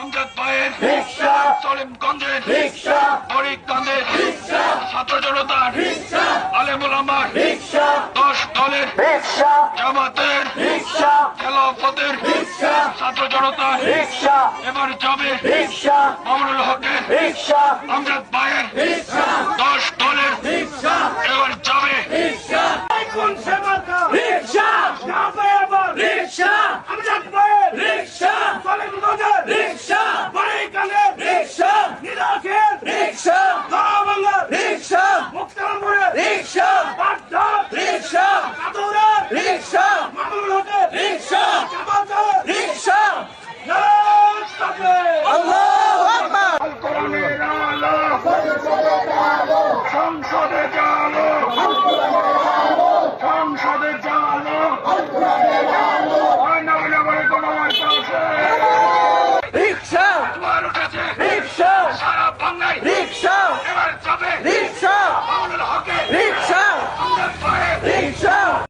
আমজাদ ভাইয়ের রিকশা, সলিমগঞ্জের রিকশা, হরিকান্দের রিকশা, ছাত্র জনতার রিকশা, আলেমুল আমার রিকশা, 10 দলের রিকশা, জামাতের রিকশা, খেলাফতের রিকশা, ছাত্র জনতার রিকশা, এবার যাবে রিকশা, মামুনুল হকের রিকশা, আমজাদ ভাইয়ের রিকশা, 10 দলের রিকশা, এবার যাবে রিকশা, কোন সেবাটা রিকশা, না পায় আবার রিকশা, আমজাদ ভাইয়ের রিকশা, সলিমগঞ্জের রিকশা।